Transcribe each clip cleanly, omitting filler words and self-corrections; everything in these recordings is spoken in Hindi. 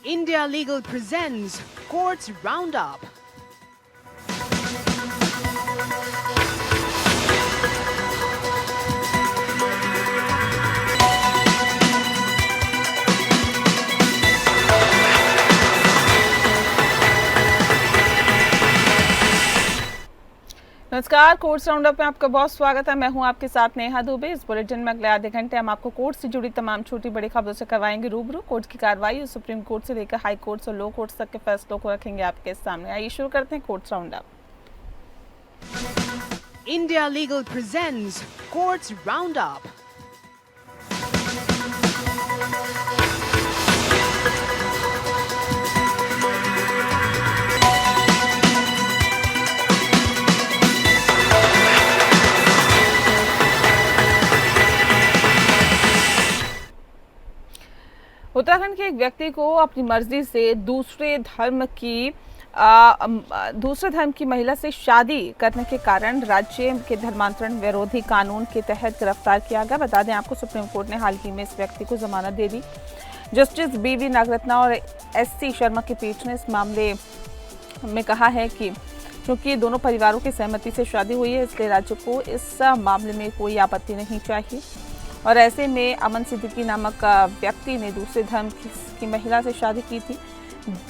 India Legal presents Courts Roundup. नमस्कार, कोर्ट्स राउंडअप में आपका बहुत स्वागत है। मैं हूं आपके साथ नेहा दुबे। इस बुलेटिन में अगले आधे घंटे हम आपको कोर्ट से जुड़ी तमाम छोटी बड़ी खबरों से करवाएंगे रूबरू। कोर्ट की कार्रवाई और सुप्रीम कोर्ट से लेकर हाई कोर्ट और लो कोर्ट तक के फैसलों को रखेंगे आपके सामने। आइए शुरू करते हैं courts roundup. India Legal presents Courts Roundup. Uttarakhand के एक व्यक्ति को अपनी मर्जी से दूसरे धर्म की महिला से शादी करने के कारण राज्य के धर्मांतरण विरोधी कानून के तहत गिरफ्तार किया गया। बता दें आपको, सुप्रीम कोर्ट ने हाल ही में इस व्यक्ति को जमानत दे दी। जस्टिस बीवी नागरत्ना और एससी शर्मा की पीठ ने इस मामले में कहा है कि क्योंकि दोनों परिवारों की सहमति से शादी हुई है, इसलिए राज्य को इस मामले में कोई आपत्ति नहीं चाहिए। और ऐसे में अमन सिद्दीकी नामक व्यक्ति ने दूसरे धर्म की महिला से शादी की थी,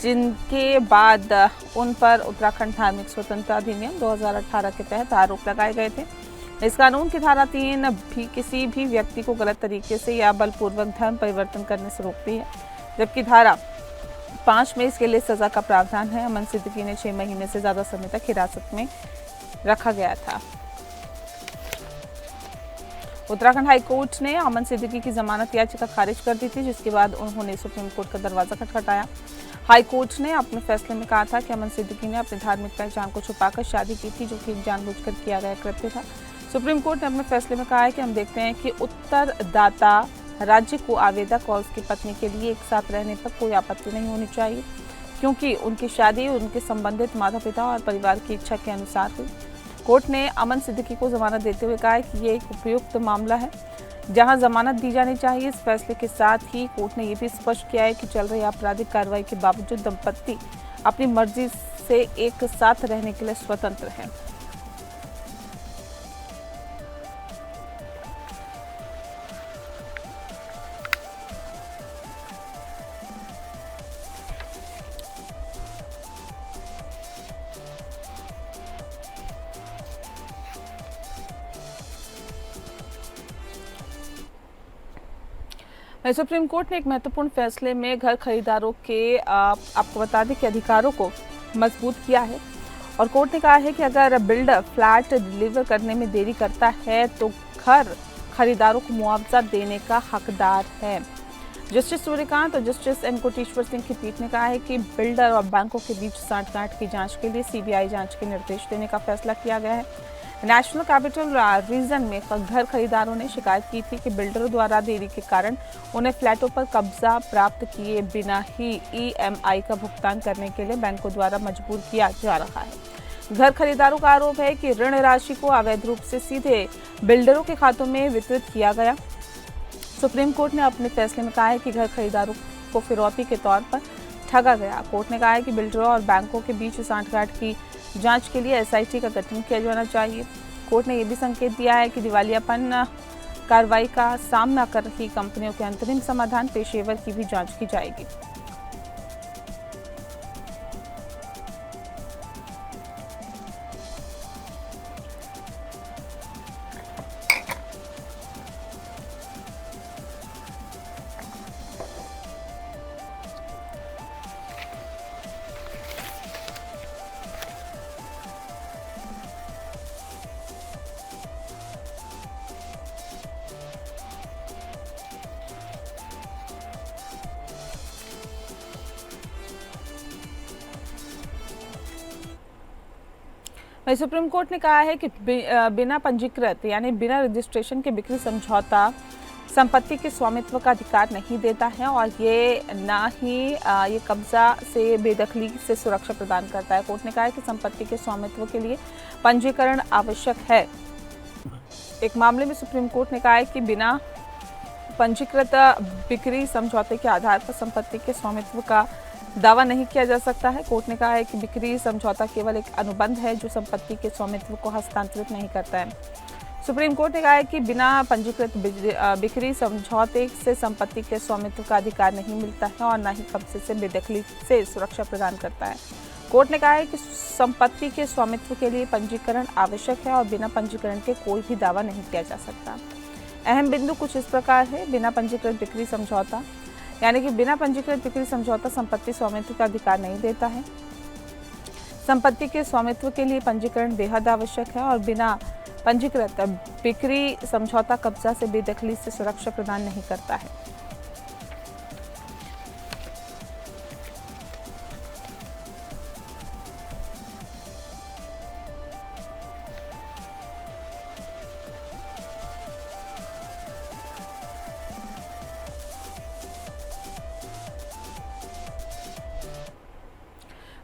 जिनके बाद उन पर उत्तराखंड धार्मिक स्वतंत्रता अधिनियम 2018 के तहत आरोप लगाए गए थे। इस कानून की धारा 3 भी किसी भी व्यक्ति को गलत तरीके से या बलपूर्वक धर्म परिवर्तन करने से रोकती है, जबकि धारा 5 में इसके लिए सजा का प्रावधान है। अमन सिद्दीकी ने 6 महीने से ज्यादा समय तक हिरासत में रखा गया था। उत्तराखंड हाई कोर्ट ने अमन सिद्दीकी की जमानत याचिका खारिज कर दी थी, जिसके बाद उन्होंने सुप्रीम कोर्ट का दरवाजा खटखटाया। हाई कोर्ट ने अपने फैसले में कहा था कि अमन सिद्दीकी ने अपनी धार्मिक पहचान को छुपाकर शादी की थी, जो कि जानबूझकर किया गया कृत्य था। सुप्रीम कोर्ट ने अपने फैसले में कहा है कि हम देखते हैं कि उत्तरदाता राज्य को आवेदक और उसकी पत्नी के लिए एक साथ रहने पर कोई आपत्ति नहीं होनी चाहिए, क्योंकि उनकी शादी उनके संबंधित माता पिता और परिवार की इच्छा के अनुसार हुई। कोर्ट ने अमन सिद्दीकी को जमानत देते हुए कहा है कि ये एक उपयुक्त मामला है जहां जमानत दी जानी चाहिए। इस फैसले के साथ ही कोर्ट ने यह भी स्पष्ट किया है कि चल रही आपराधिक कार्रवाई के बावजूद दंपत्ति अपनी मर्जी से एक साथ रहने के लिए स्वतंत्र है। सुप्रीम कोर्ट ने एक महत्वपूर्ण फैसले में घर खरीदारों के आपको बता दें कि अधिकारों को मजबूत किया है। और कोर्ट ने कहा है कि अगर बिल्डर फ्लैट डिलीवर करने में देरी करता है तो घर खरीदारों को मुआवजा देने का हकदार है। जस्टिस सूर्यकांत और जस्टिस एन कोटेश्वर सिंह की पीठ ने कहा है कि बिल्डर और बैंकों के बीच सांठगांठ की जांच के लिए सीबीआई जांच के निर्देश देने का फैसला किया गया है। नेशनल कैपिटल रीजन में घर खरीदारों ने शिकायत की थी कि बिल्डरों द्वारा देरी के कारण उन्हें फ्लैटों पर कब्जा प्राप्त किए बिना ही ईएमआई का भुगतान करने के लिए बैंकों द्वारा मजबूर किया जा रहा है। घर खरीदारों का आरोप है कि ऋण राशि को अवैध रूप से सीधे बिल्डरों के खातों में वितरित किया गया। सुप्रीम कोर्ट ने अपने फैसले में कहा है कि घर खरीदारों को फिरौती के तौर पर ठगा गया। कोर्ट ने कहा है कि बिल्डरों और बैंकों के बीच सांठगांठ की जांच के लिए एसआईटी का गठन किया जाना चाहिए। कोर्ट ने यह भी संकेत दिया है कि दिवालियापन कार्रवाई का सामना कर रही कंपनियों के अंतरिम समाधान पेशेवर की भी जांच की जाएगी। सुप्रीम कोर्ट ने कहा है कि बिना पंजीकृत यानी बिना रजिस्ट्रेशन के बिक्री समझौता संपत्ति के स्वामित्व का अधिकार नहीं देता है और ये ना ही ये कब्जा से बेदखली से सुरक्षा प्रदान करता है। कोर्ट ने कहा है कि संपत्ति के स्वामित्व के लिए पंजीकरण आवश्यक है। एक मामले में सुप्रीम कोर्ट ने कहा है कि बिना पंजीकृत बिक्री समझौते के आधार पर संपत्ति के स्वामित्व का दावा नहीं किया जा सकता है। कोर्ट ने कहा है कि बिक्री समझौता केवल एक अनुबंध है जो संपत्ति के स्वामित्व को हस्तांतरित नहीं करता है। सुप्रीम कोर्ट ने कहा है कि बिना पंजीकृत बिक्री समझौते से संपत्ति के स्वामित्व का अधिकार नहीं मिलता है और न ही कब्जे से बेदखली से सुरक्षा प्रदान करता है। कोर्ट ने कहा है कि संपत्ति के स्वामित्व के लिए पंजीकरण आवश्यक है और बिना पंजीकरण के कोई भी दावा नहीं किया जा सकता। अहम बिंदु कुछ इस प्रकार है। बिना पंजीकृत बिक्री समझौता यानी कि बिना पंजीकृत बिक्री समझौता संपत्ति स्वामित्व का अधिकार नहीं देता है। संपत्ति के स्वामित्व के लिए पंजीकरण बेहद आवश्यक है और बिना पंजीकृत बिक्री समझौता कब्जा से बेदखली से सुरक्षा प्रदान नहीं करता है।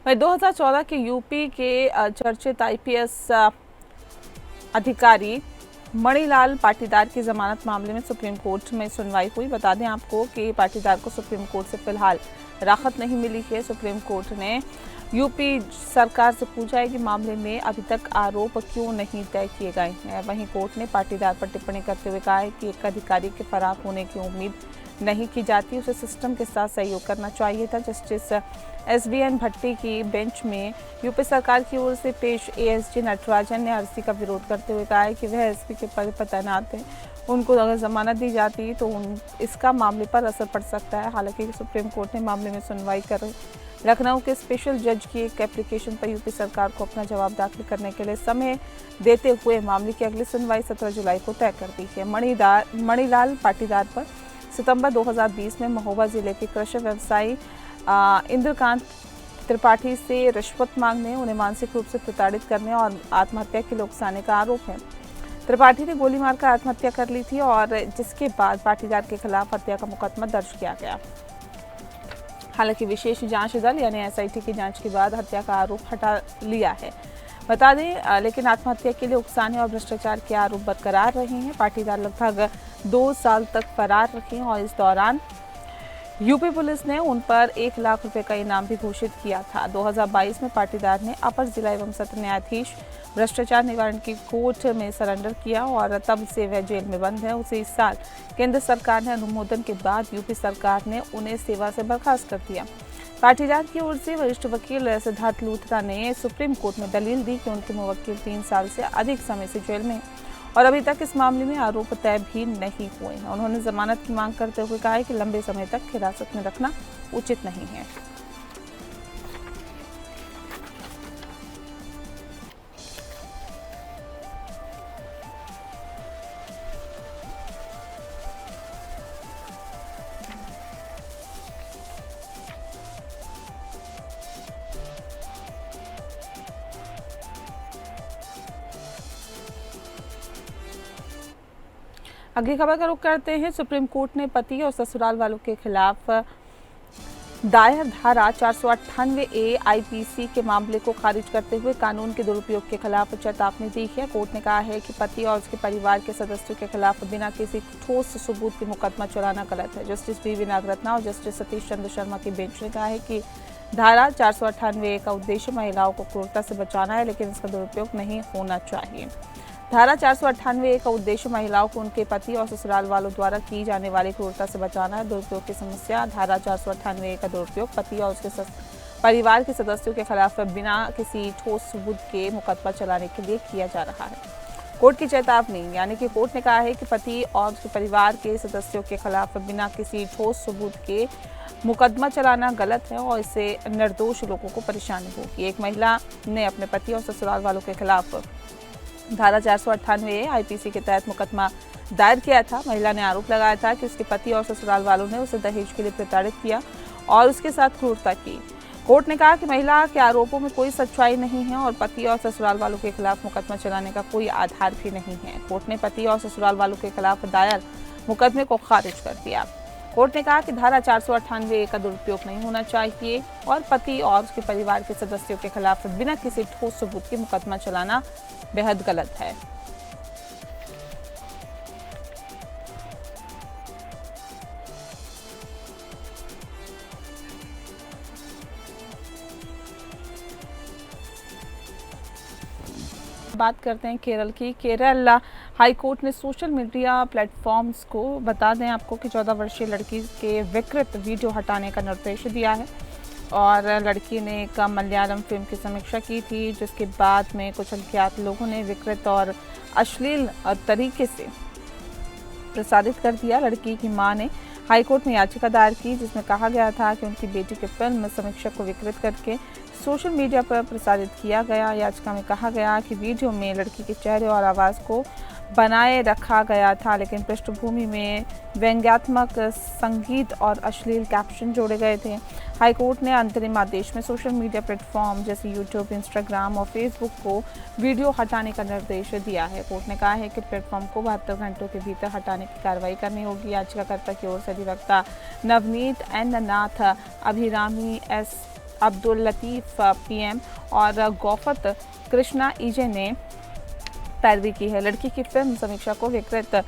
वहीं 2014 के यूपी के चर्चित आईपीएस अधिकारी मणिलाल पाटीदार की जमानत मामले में सुप्रीम कोर्ट में सुनवाई हुई। बता दें आपको कि पाटीदार को सुप्रीम कोर्ट से फिलहाल राहत नहीं मिली है। सुप्रीम कोर्ट ने यूपी सरकार से पूछा है कि मामले में अभी तक आरोप क्यों नहीं तय किए गए हैं। वहीं कोर्ट ने पाटीदार पर टिप्पणी करते हुए कहा है कि एक अधिकारी के फरार होने की उम्मीद नहीं की जाती, उसे सिस्टम के साथ सहयोग करना चाहिए था। जस्टिस एसबीएन भट्टी की बेंच में यूपी सरकार की ओर से पेश एएसजी नटराजन ने अर्जी का विरोध करते हुए कहा है कि वह एसपी के पद पर तैनात है, उनको अगर जमानत दी जाती तो इसका मामले पर असर पड़ सकता है। हालांकि सुप्रीम कोर्ट ने मामले में सुनवाई कर लखनऊ के स्पेशल जज की एक एप्लीकेशन पर यूपी सरकार को अपना जवाब दाखिल करने के लिए समय देते हुए मामले की अगली सुनवाई 17 जुलाई को तय कर दी है। मणिलाल पाटीदार पर सितंबर 2020 में महोबा जिले के कृषि व्यवसायी इंद्रकांत त्रिपाठी से रिश्वत मांगने, उन्हें मानसिक रूप से प्रताड़ित करने और आत्महत्या के लिए उकसाने का आरोप है। त्रिपाठी ने गोली मारकर आत्महत्या कर ली थी और जिसके बाद पाटीदार के खिलाफ हत्या का मुकदमा दर्ज किया गया। हालांकि विशेष जांच दल यानी एसआईटी की जांच के बाद हत्या का आरोप हटा लिया है। बता दें लेकिन आत्महत्या के लिए उकसाने और भ्रष्टाचार के आरोप बरकरार रहे हैं। पाटीदार लगभग 2 साल तक फरार रहे और इस दौरान यूपी पुलिस ने उन पर 1 लाख रुपए का इनाम भी घोषित किया था। 2022 में पाटीदार ने अपर जिला एवं सत्र न्यायाधीश भ्रष्टाचार निवारण की कोर्ट में सरेंडर किया और तब से वह जेल में बंद है। उसे इस साल केंद्र सरकार ने अनुमोदन के बाद यूपी सरकार ने उन्हें सेवा से बर्खास्त कर दिया। पाटीदार की ओर से वरिष्ठ वकील सिद्धार्थ लूथरा ने सुप्रीम कोर्ट में दलील दी कि उनके मुवक्किल 3 साल से अधिक समय से जेल में और अभी तक इस मामले में आरोप तय भी नहीं हुए हैं। उन्होंने जमानत की मांग करते हुए कहा है कि लंबे समय तक हिरासत में रखना उचित नहीं है। अगली खबर का रुख करते हैं। सुप्रीम कोर्ट ने पति और ससुराल वालों के खिलाफ दायर धारा 498A आईपीसी के मामले को खारिज करते हुए कानून के दुरुपयोग के खिलाफ चेतावनी दी है। कोर्ट ने कहा है कि पति और उसके परिवार के सदस्यों के खिलाफ बिना किसी ठोस सबूत के मुकदमा चलाना गलत है। जस्टिस बी नागरत्ना और जस्टिस सतीश चंद्र शर्मा की बेंच ने कहा है कि धारा 498A का उद्देश्य महिलाओं को क्रूरता से बचाना है, लेकिन इसका दुरुपयोग नहीं होना चाहिए। धारा 498A का उद्देश्य महिलाओं को उनके पति और ससुराल वालों द्वारा की जाने वाली क्रूरता से बचाना है। दुरुपयोग की समस्या धारा 498A का दुरुपयोग पति और उसके परिवार के सदस्यों के खिलाफ बिना किसी ठोस सबूत के मुकदमा चलाने के लिए किया जा रहा है। कोर्ट की चेतावनी यानी कि कोर्ट ने कहा है कि पति और उसके परिवार के सदस्यों के खिलाफ बिना किसी ठोस सबूत के मुकदमा चलाना गलत है और इससे निर्दोष लोगों को परेशानी होगी। एक महिला ने अपने पति और ससुराल वालों के खिलाफ धारा 498A आईपीसी के तहत मुकदमा दायर किया था। महिला ने आरोप लगाया था कि उसके पति और ससुराल वालों ने उसे दहेज के लिए प्रताड़ित किया और उसके साथ क्रूरता की। कोर्ट ने कहा कि महिला के आरोपों में कोई सच्चाई नहीं है और पति और ससुराल वालों के खिलाफ मुकदमा चलाने का कोई आधार भी नहीं है। कोर्ट ने पति और ससुराल वालों के खिलाफ दायर मुकदमे को खारिज कर दिया। कोर्ट ने कहा कि धारा 498A का दुरुपयोग नहीं होना चाहिए और पति और उसके परिवार के सदस्यों के खिलाफ बिना किसी ठोस सबूत के मुकदमा चलाना बेहद गलत है। बात करते हैं केरल की। केरल हाई कोर्ट ने सोशल मीडिया प्लेटफॉर्म्स को बता दें आपको कि 14 वर्षीय लड़की के विकृत वीडियो हटाने का निर्देश दिया है और लड़की ने एक मलयालम फिल्म की समीक्षा की थी, जिसके बाद में कुछ अज्ञात लोगों ने विकृत और अश्लील तरीके से प्रसारित कर दिया। लड़की की मां ने हाईकोर्ट में याचिका दायर की, जिसमें कहा गया था कि उनकी बेटी की फिल्म समीक्षा को विकृत करके सोशल मीडिया पर प्रसारित किया गया। याचिका में कहा गया कि वीडियो में लड़की के चेहरे और आवाज़ को बनाए रखा गया था, लेकिन पृष्ठभूमि में व्यंग्यात्मक संगीत और अश्लील कैप्शन जोड़े गए थे। हाईकोर्ट ने अंतरिम आदेश में सोशल मीडिया प्लेटफॉर्म जैसे यूट्यूब, इंस्टाग्राम और फेसबुक को वीडियो हटाने का निर्देश दिया है। कोर्ट ने कहा है कि प्लेटफॉर्म को 72 घंटों के भीतर हटाने की कार्रवाई करनी होगी। याचिकाकर्ता की ओर से अधिवक्ता नवनीत एन नाथ, अभिरामी एस, अब्दुल लतीफ पीएम और गौफत कृष्णा ईजे ने पैरवी की है। लड़की की फिल्म समीक्षा को विकृत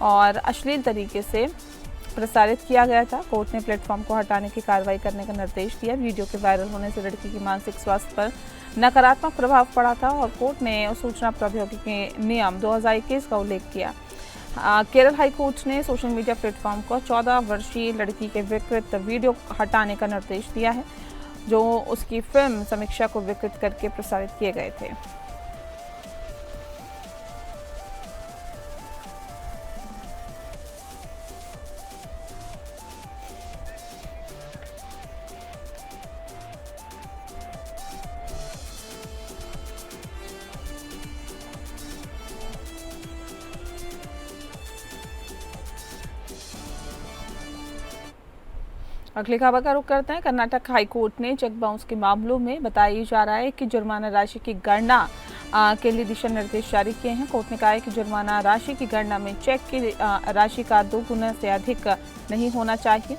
और अश्लील तरीके से प्रसारित किया गया था। कोर्ट ने प्लेटफॉर्म को हटाने की कार्रवाई करने का निर्देश दिया। वीडियो के वायरल होने से लड़की की मानसिक स्वास्थ्य पर नकारात्मक प्रभाव पड़ा था और कोर्ट ने सूचना प्रौद्योगिकी नियम 2021 का उल्लेख किया। केरल हाई कोर्ट ने सोशल मीडिया प्लेटफॉर्म को 14 वर्षीय लड़की के विकृत वीडियो हटाने का निर्देश दिया है, जो उसकी फिल्म समीक्षा को विकृत करके प्रसारित किए गए थे। अगली खबर का रुख करते हैं। कर्नाटक हाईकोर्ट ने चेक बाउंस के मामलों में बताया जा रहा है कि जुर्माना राशि की गणना के लिए दिशा निर्देश जारी किए हैं। कोर्ट ने कहा है कि जुर्माना राशि की गणना में चेक की राशि का 2 गुना से अधिक नहीं होना चाहिए।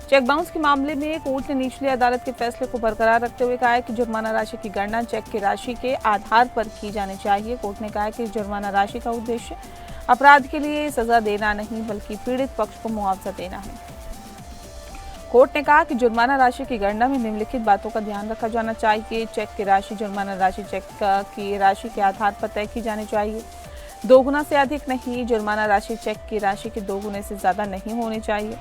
चेक बाउंस के मामले में कोर्ट ने निचली अदालत के फैसले को बरकरार रखते हुए कहा है कि जुर्माना राशि की गणना चेक की राशि के आधार पर की जानी चाहिए। कोर्ट ने कहा है कि जुर्माना राशि का उद्देश्य अपराध के लिए सजा देना नहीं, बल्कि पीड़ित पक्ष को मुआवजा देना है। कोर्ट ने कहा कि जुर्माना राशि की गणना में निम्नलिखित बातों का ध्यान रखा जाना चाहिए। चेक की राशि जुर्माना राशि चेक की राशि के आधार पर तय की जानी चाहिए। 2 गुना से अधिक नहीं। जुर्माना राशि चेक की राशि के 2 गुने से ज़्यादा नहीं होनी चाहिए।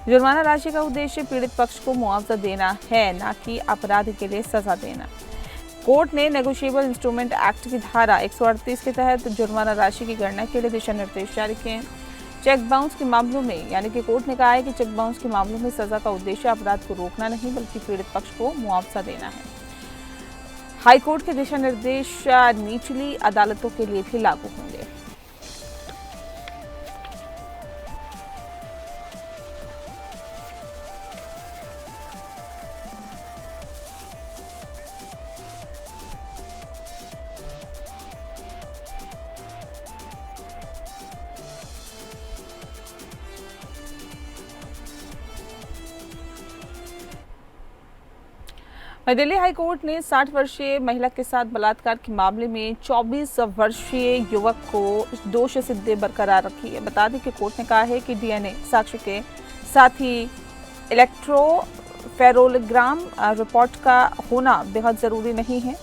जुर्माना राशि का उद्देश्य पीड़ित पक्ष को मुआवजा देना है, न कि अपराध के लिए सजा देना। कोर्ट ने नेगोशिएबल इंस्ट्रूमेंट एक्ट की धारा 138 के तहत जुर्माना राशि की गणना के लिए दिशा निर्देश जारी किए हैं। चेक बाउंस के मामलों में यानी कि कोर्ट ने कहा है कि चेक बाउंस के मामलों में सजा का उद्देश्य अपराध को रोकना नहीं, बल्कि पीड़ित पक्ष को मुआवजा देना है। हाईकोर्ट के दिशा निर्देश निचली अदालतों के लिए भी लागू होंगे। नई दिल्ली हाईकोर्ट ने 60 वर्षीय महिला के साथ बलात्कार के मामले में 24 वर्षीय युवक को दोष सिद्धि बरकरार रखी है। बता दें कि कोर्ट ने कहा है कि डीएनए साक्ष्य के साथ ही इलेक्ट्रोफेरोग्राम रिपोर्ट का होना बेहद जरूरी नहीं है।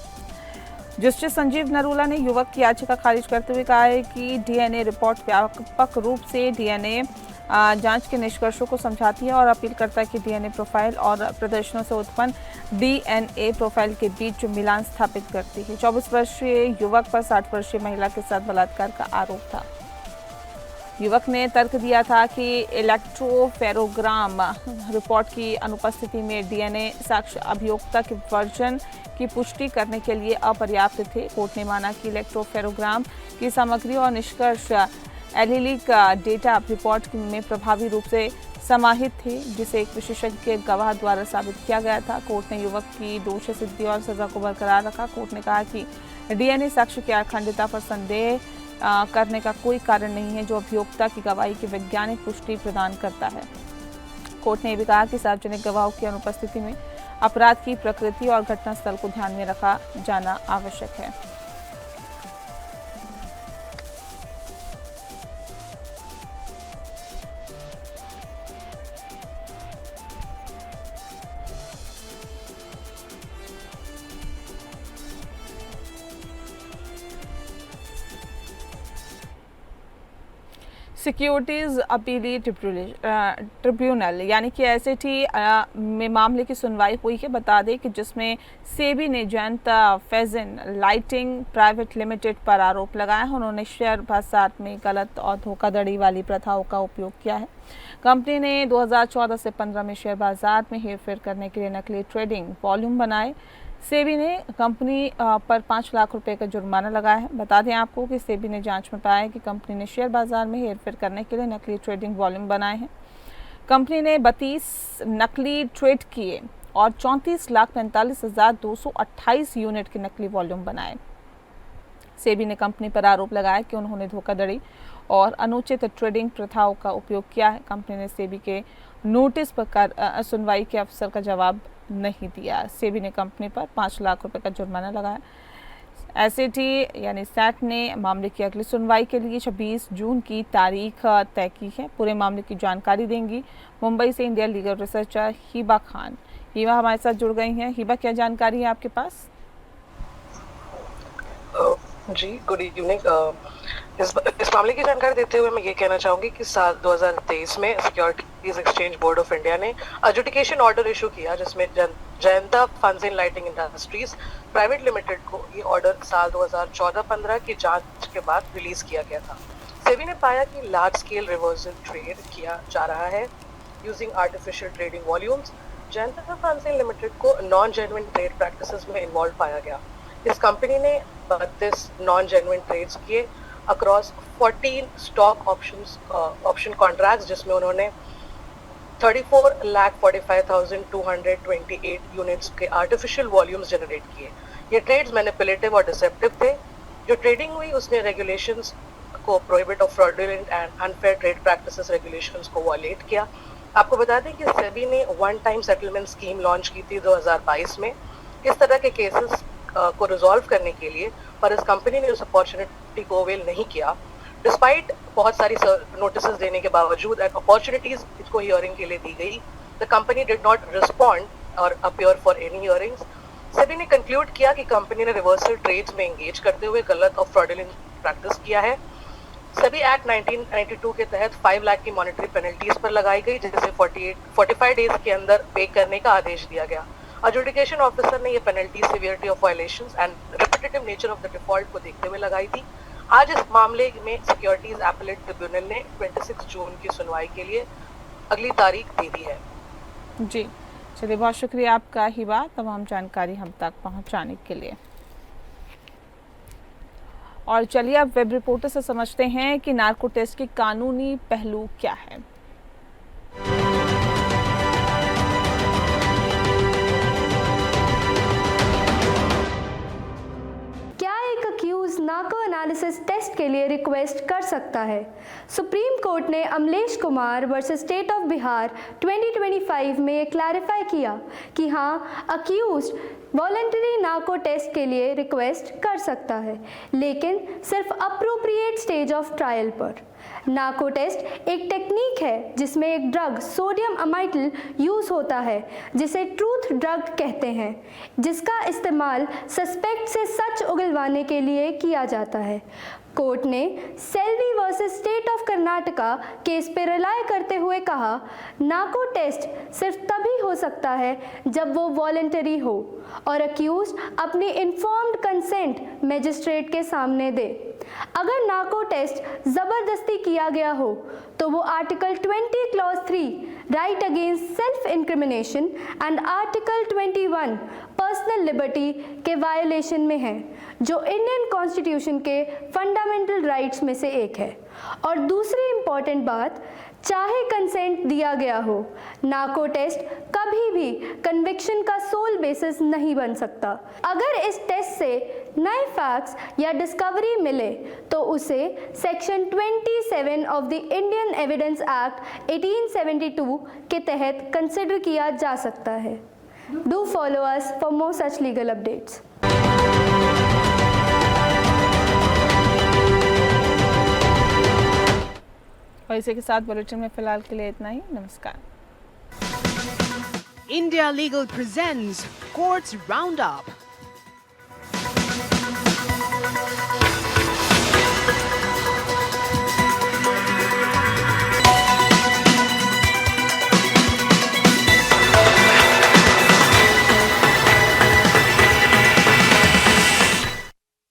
जस्टिस संजीव नरूला ने युवक की याचिका खारिज करते हुए कहा है कि डीएनए रिपोर्ट व्यापक रूप से डीएनए जांच के निष्कर्षों को समझाती है और अपील करता है कि डीएनए प्रोफाइल और प्रदर्शनों से उत्पन्न डीएनए प्रोफाइल के बीच मिलान स्थापित करती है। 24 वर्षीय युवक पर 60 वर्षीय महिला के साथ बलात्कार का आरोप था। युवक ने तर्क दिया था कि इलेक्ट्रोफेरोग्राम रिपोर्ट की अनुपस्थिति में डीएनए साक्ष्य अभियोक्ता के वर्जन की पुष्टि करने के लिए अपर्याप्त थे। कोर्ट ने माना कि इलेक्ट्रोफेरोग्राम की सामग्री और निष्कर्ष एलिलिक डेटा रिपोर्ट में प्रभावी रूप से समाहित थे, जिसे एक विशेषज्ञ गवाह द्वारा साबित किया गया था। कोर्ट ने युवक की दोष सिद्धि और सजा को बरकरार रखा। कोर्ट ने कहा कि डीएनए साक्ष्य की अखंडता पर संदेह करने का कोई कारण नहीं है, जो अभियोक्ता की गवाही की वैज्ञानिक पुष्टि प्रदान करता है। कोर्ट ने भी कहा कि सार्वजनिक गवाहों की अनुपस्थिति में अपराध की प्रकृति और घटनास्थल को ध्यान में रखा जाना आवश्यक है। सिक्योरिटीज़ अपीलीट ट्रिब्यूनल यानी कि एसएटी में मामले की सुनवाई हुई है। बता दें कि जिसमें सेबी ने जयंता फैजन लाइटिंग प्राइवेट लिमिटेड पर आरोप लगाया है। उन्होंने शेयर बाजार में गलत और धोखाधड़ी वाली प्रथाओं का उपयोग किया है। कंपनी ने 2014 से 15 में शेयर बाजार में हेरफेर करने के लिए नकली ट्रेडिंग वॉल्यूम बनाए। सेबी ने कंपनी पर 5 लाख रुपए का जुर्माना लगाया है। बता दें आपको कि सेबी ने जांच में पाया कि कंपनी ने शेयर बाजार में हेरफेर करने के लिए नकली ट्रेडिंग वॉल्यूम बनाए हैं। कंपनी ने 32 नकली ट्रेड किए और 34,45,228 यूनिट के नकली वॉल्यूम बनाए। सेबी ने कंपनी पर आरोप लगाया कि उन्होंने धोखाधड़ी और अनुचित ट्रेडिंग प्रथाओं का उपयोग किया है। कंपनी ने सेबी के नोटिस पर सुनवाई के अवसर का जवाब नहीं दिया। सेबी ने कंपनी पर 5 लाख रुपए का जुर्माना लगाया। एसएटी यानी सैट ने मामले की अगली सुनवाई के लिए 26 जून की तारीख तय की है। पूरे मामले की जानकारी देंगी मुंबई से India legal researcher Hiba Khan. Hiba हमारे साथ जुड़ गई हैं। हिबा, क्या जानकारी है आपके पास? जी गुड इवनिंग। इस मामले की जानकारी देते हुए मैं ये कहना चाहूंगी कि साल 2023 में securities exchange board of India ने एडजुडिकेशन ऑर्डर इशू किया, जिसमें जयंता फंड्स इन लाइटिंग इंडस्ट्रीज प्राइवेट लिमिटेड को ये ऑर्डर साल 2014-15 की जांच के बाद रिलीज किया गया था। सेबी ने पाया कि लार्ज स्केल रिवर्सल ट्रेड किया जा रहा है using artificial trading volumes. Jayanta funds इन लिमिटेड को नॉन जेन्युइन ट्रेड प्रैक्टिसेस में इन्वॉल्व पाया गया। इस कंपनी ने 32 नॉन जेन्युइन ट्रेड्स किए अक्रॉस 14 स्टॉक ऑप्शन कॉन्ट्रैक्ट्स, जिसमें उन्होंने 34,45,228 यूनिट्स के आर्टिफिशियल वॉल्यूम्स जनरेट किए। ये ट्रेड्स मैनिपुलेटिव और डिसेप्टिव थे। जो ट्रेडिंग हुई उसने रेगुलेशंस को prohibit of fraudulent and unfair trade practices regulations को वायलेट किया। आपको बता दें कि सेबी ने one time settlement scheme launch की थी 2022 में इस तरह के केसेस को रिजॉल्व करने के लिए, पर इस कंपनी ने उस अपॉर्चुनिटी को अवेल नहीं किया। डिस्पाइट बहुत सारी नोटिस देने के बावजूद एंड अपॉर्चुनिटीज इसको हियरिंग के लिए दी गई, the company did not respond और appear for any hearings. SEBI ने कंक्लूड किया कि कंपनी ने रिवर्सल ट्रेड्स में एंगेज करते हुए गलत और फ्रॉडुलेंट प्रैक्टिस किया है। सेबी एक्ट 1992 के तहत 5 लाख की मॉनेटरी पेनल्टीज पर लगाई गई, जिसे 45 डेज के अंदर पे करने का आदेश दिया गया। एडजुडिकेशन ऑफिसर ने ये penalty severity of violations and repetitive nature of the default को देखते हुए लगाई थी। आज इस मामले में सिक्योरिटीज अपीलेट ट्रिब्यूनल ने 26 जून की सुनवाई के लिए अगली तारीख दे दी है। जी चलिए, बहुत शुक्रिया आपका हिबा, तमाम जानकारी हम तक पहुंचाने के लिए। और चलिए अब वेब रिपोर्टर से समझते हैं कि नार्को टेस्ट के कानूनी पहलू क्या है। नार्को एनालिसिस टेस्ट के लिए रिक्वेस्ट कर सकता है। सुप्रीम कोर्ट ने Amlesh Kumar versus state of Bihar 2025 में ये क्लैरिफाई किया कि हाँ, अक्यूज्ड वॉलंटरी नार्को टेस्ट के लिए रिक्वेस्ट कर सकता है, लेकिन सिर्फ अप्रोप्रिएट स्टेज ऑफ ट्रायल पर। नार्को टेस्ट एक टेक्निक है जिसमें एक ड्रग सोडियम अमाइटल यूज़ होता है, जिसे ट्रूथ ड्रग कहते हैं, जिसका इस्तेमाल सस्पेक्ट से सच उगलवाने के लिए किया जाता है। कोर्ट ने Selvi versus state of Karnataka case पर रिलाय करते हुए कहा, नार्को टेस्ट सिर्फ तभी हो सकता है जब वो वॉलंटरी हो और अक्यूज अपनी इन्फॉर्म्ड कंसेंट मैजिस्ट्रेट के सामने दे। अगर नार्को टेस्ट ज़बरदस्ती किया गया हो तो वो article 20 clause 3 right against self incrimination and article 21 personal liberty के वायलेशन में है, जो इंडियन कॉन्स्टिट्यूशन के फंडामेंटल राइट्स में से एक है। और दूसरी इम्पॉर्टेंट बात, चाहे कंसेंट दिया गया हो, नार्को टेस्ट कभी भी कन्विक्शन का सोल बेसिस नहीं बन सकता। अगर इस टेस्ट से नए फैक्ट्स या डिस्कवरी मिले तो उसे section 27 of the Indian evidence act 1872 के तहत कंसिडर किया जा सकता है। Do follow us for more such legal updates. और इसी के साथ बुलेटिन में फिलहाल के लिए इतना ही। नमस्कार। India Legal presents Courts Roundup.